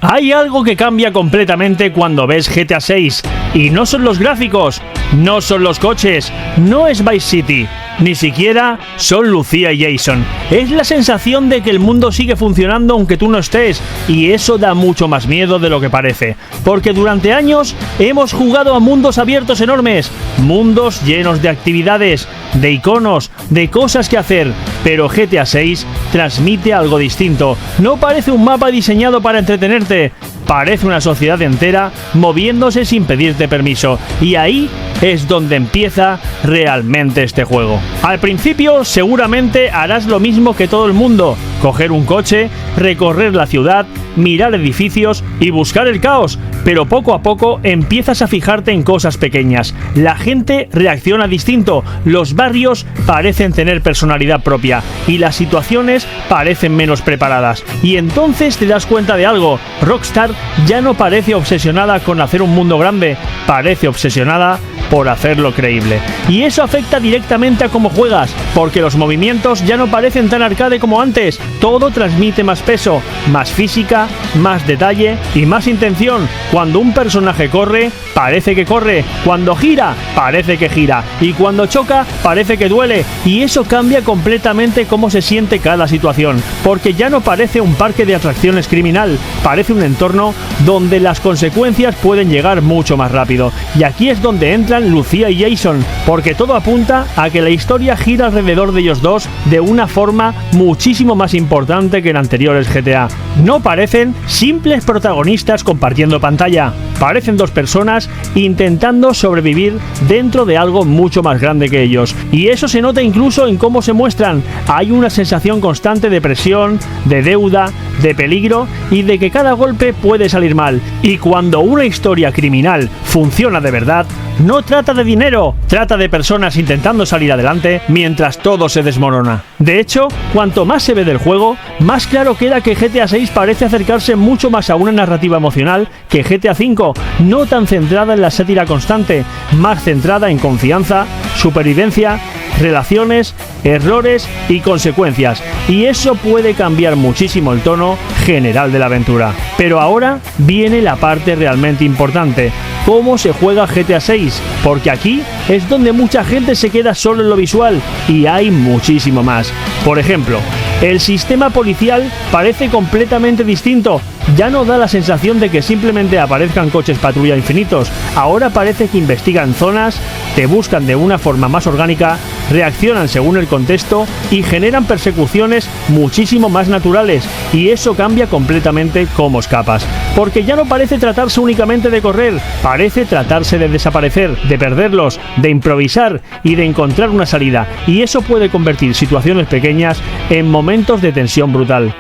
Hay algo que cambia completamente cuando ves GTA 6, y no son los gráficos, no son los coches, no es Vice City, ni siquiera son Lucía y Jason. Es la sensación de que el mundo sigue funcionando aunque tú no estés, y eso da mucho más miedo de lo que parece, porque durante años hemos jugado a mundos abiertos enormes, mundos llenos de actividades, de iconos, de cosas que hacer, pero GTA 6 transmite algo distinto. No parece un mapa diseñado para entretenerte, parece una sociedad entera moviéndose sin pedirte permiso, y ahí es donde empieza realmente este juego. Al principio seguramente harás lo mismo que todo el mundo, coger un coche, recorrer la ciudad, mirar edificios y buscar el caos, pero poco a poco empiezas a fijarte en cosas pequeñas. La gente reacciona distinto, los barrios parecen tener personalidad propia y las situaciones parecen menos preparadas. Y entonces te das cuenta de algo: Rockstar ya no parece obsesionada con hacer un mundo grande, parece obsesionada por hacerlo creíble. Y eso afecta directamente a cómo juegas, porque los movimientos ya no parecen tan arcade como antes. Todo transmite más peso, más física, más detalle y más intención. Cuando un personaje corre, parece que corre. Cuando gira, parece que gira. Y cuando choca, parece que duele. Y eso cambia completamente cómo se siente cada situación, porque ya no parece un parque de atracciones criminal, parece un entorno donde las consecuencias pueden llegar mucho más rápido. Y aquí es donde entran Lucía y Jason, porque todo apunta a que la historia gira alrededor de ellos dos de una forma muchísimo más importante que en anteriores GTA. No parecen simples protagonistas compartiendo pantalla, parecen dos personas intentando sobrevivir dentro de algo mucho más grande que ellos, y eso se nota incluso en cómo se muestran. Hay una sensación constante de presión, de deuda, de peligro y de que cada golpe puede salir mal. Y cuando una historia criminal funciona de verdad, no trata de dinero, trata de personas intentando salir adelante mientras todo se desmorona. De hecho, cuanto más se ve del juego, más claro queda que GTA 6 parece acercarse mucho más a una narrativa emocional que GTA 5, no tan centrada en la sátira constante, más centrada en confianza, supervivencia, relaciones, errores y consecuencias, y eso puede cambiar muchísimo el tono general de la aventura. Pero ahora viene la parte realmente importante: cómo se juega GTA 6, porque aquí es donde mucha gente se queda solo en lo visual, y hay muchísimo más. Por ejemplo, el sistema policial parece completamente distinto. Ya no da la sensación de que simplemente aparezcan coches patrulla infinitos. Ahora parece que investigan zonas, te buscan de una forma más orgánica, reaccionan según el contexto y generan persecuciones muchísimo más naturales. Y eso cambia completamente cómo escapas, porque ya no parece tratarse únicamente de correr, parece tratarse de desaparecer, de perderlos, de improvisar y de encontrar una salida. Y eso puede convertir situaciones pequeñas en momentos de tensión brutal.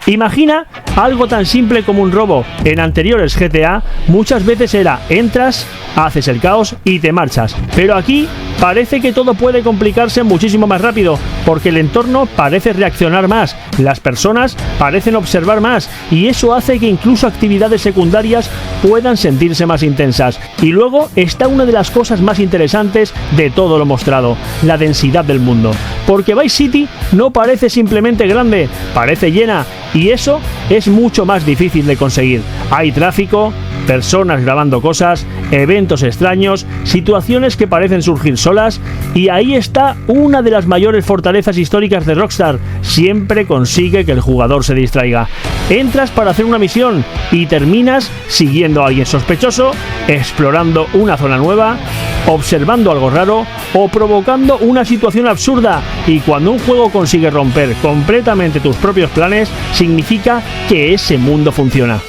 Imagina algo tan simple como un robo. En anteriores GTA muchas veces era: entras, haces el caos y te marchas. Pero aquí parece que todo puede complicarse muchísimo más rápido, porque el entorno parece reaccionar más, las personas parecen observar más, y eso hace que incluso actividades secundarias puedan sentirse más intensas. Y luego está una de las cosas más interesantes de todo lo mostrado: la densidad del mundo. Porque Vice City no parece simplemente grande, parece llena, y eso es mucho más difícil de conseguir. Hay tráfico, personas grabando cosas, eventos extraños, situaciones que parecen surgir solas, y ahí está una de las mayores fortalezas históricas de Rockstar: siempre consigue que el jugador se distraiga. Entras para hacer una misión y terminas siguiendo a alguien sospechoso, explorando una zona nueva, observando algo raro o provocando una situación absurda. Y cuando un juego consigue romper completamente tus propios planes, significa que ese mundo funciona.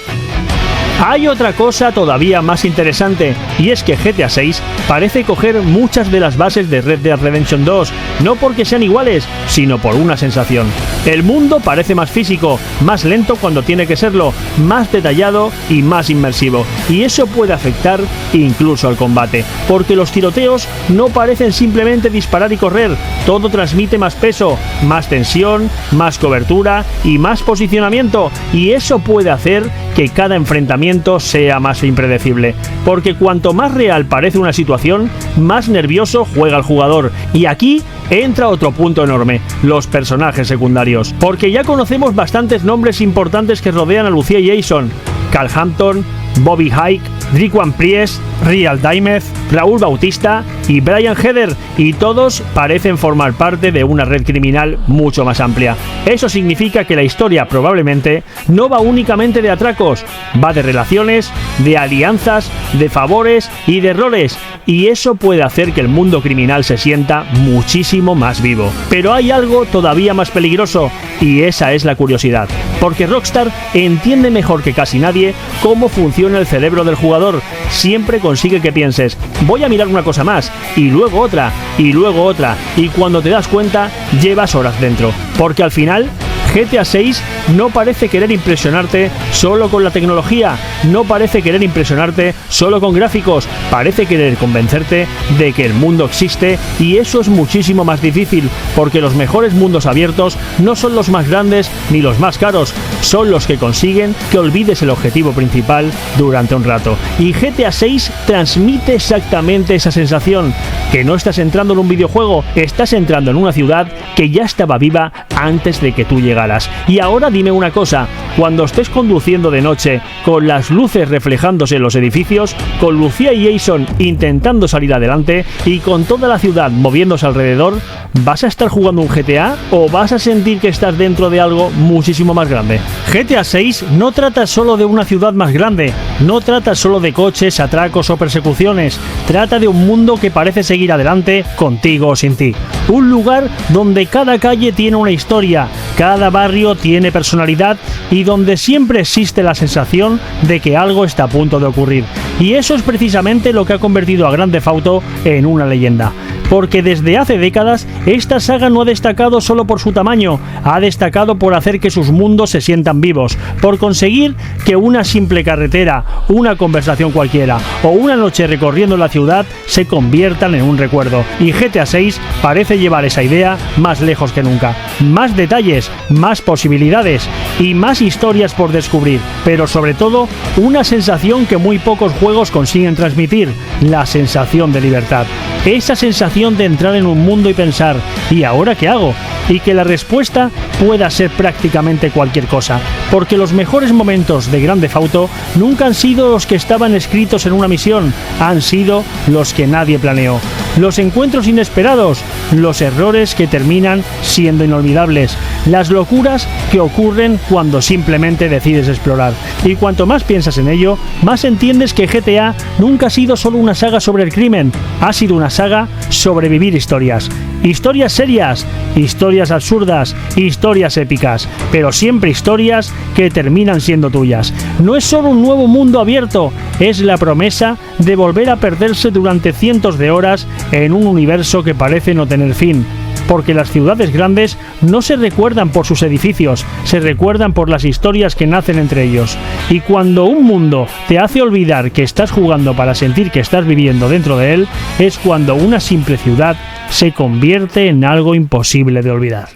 Hay otra cosa todavía más interesante, y es que GTA 6 parece coger muchas de las bases de Red Dead Redemption 2, no porque sean iguales, sino por una sensación. El mundo parece más físico, más lento cuando tiene que serlo, más detallado y más inmersivo, y eso puede afectar incluso al combate, porque los tiroteos no parecen simplemente disparar y correr, todo transmite más peso, más tensión, más cobertura y más posicionamiento, y eso puede hacer que cada enfrentamiento sea más impredecible, porque cuanto más real parece una situación, más nervioso juega el jugador. Y aquí entra otro punto enorme: los personajes secundarios, porque ya conocemos bastantes nombres importantes que rodean a Lucía y Jason. Cal Hampton, Bobby Hike, Driquan Priest, Real Dimeth, Raúl Bautista y Brian Heather, y todos parecen formar parte de una red criminal mucho más amplia. Eso significa que la historia probablemente no va únicamente de atracos, va de relaciones, de alianzas, de favores y de errores, y eso puede hacer que el mundo criminal se sienta muchísimo más vivo. Pero hay algo todavía más peligroso, y esa es la curiosidad, porque Rockstar entiende mejor que casi nadie cómo funciona el cerebro del jugador. Siempre consigue que pienses, voy a mirar una cosa más, y luego otra, y luego otra, y cuando te das cuenta, llevas horas dentro. Porque al final, GTA 6 no parece querer impresionarte solo con la tecnología, no parece querer impresionarte solo con gráficos, parece querer convencerte de que el mundo existe, y eso es muchísimo más difícil, porque los mejores mundos abiertos no son los más grandes ni los más caros, son los que consiguen que olvides el objetivo principal durante un rato. Y GTA 6 transmite exactamente esa sensación, que no estás entrando en un videojuego, estás entrando en una ciudad que ya estaba viva antes de que tú llegaras. Y ahora dime una cosa, cuando estés conduciendo de noche, con las luces reflejándose en los edificios, con Lucía y Jason intentando salir adelante y con toda la ciudad moviéndose alrededor, ¿vas a estar jugando un GTA o vas a sentir que estás dentro de algo muchísimo más grande? GTA 6 no trata solo de una ciudad más grande, no trata solo de coches, atracos o persecuciones, trata de un mundo que parece seguir adelante contigo o sin ti. Un lugar donde cada calle tiene una historia, cada barrio tiene personalidad y donde siempre existe la sensación de que algo está a punto de ocurrir. Y eso es precisamente lo que ha convertido a Grand Theft Auto en una leyenda. Porque desde hace décadas, esta saga no ha destacado solo por su tamaño, ha destacado por hacer que sus mundos se sientan vivos, por conseguir que una simple carretera, una conversación cualquiera o una noche recorriendo la ciudad se conviertan en un recuerdo. Y GTA 6 parece llevar esa idea más lejos que nunca. Más detalles, más posibilidades y más historias por descubrir, pero sobre todo una sensación que muy pocos juegos consiguen transmitir, la sensación de libertad. Esa sensación de entrar en un mundo y pensar, ¿y ahora qué hago? Y que la respuesta pueda ser prácticamente cualquier cosa, porque los mejores momentos de Grand Theft Auto nunca han sido los que estaban escritos en una misión, han sido los que nadie planeó. Los encuentros inesperados, los errores que terminan siendo inolvidables, las locuras que ocurren cuando simplemente decides explorar. Y cuanto más piensas en ello, más entiendes que GTA nunca ha sido solo una saga sobre el crimen, ha sido una saga sobre vivir historias. Historias serias, historias absurdas, historias épicas, pero siempre historias que terminan siendo tuyas. No es solo un nuevo mundo abierto, es la promesa de volver a perderse durante cientos de horas en un universo que parece no tener fin. Porque las ciudades grandes no se recuerdan por sus edificios, se recuerdan por las historias que nacen entre ellos. Y cuando un mundo te hace olvidar que estás jugando para sentir que estás viviendo dentro de él, es cuando una simple ciudad se convierte en algo imposible de olvidar.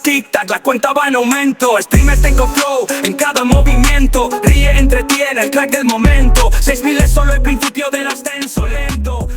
Tic tac, la cuenta va en aumento. Streamers tengo flow en cada movimiento. Ríe, entretiene, el crack del momento. 6000 es solo el principio del ascenso lento.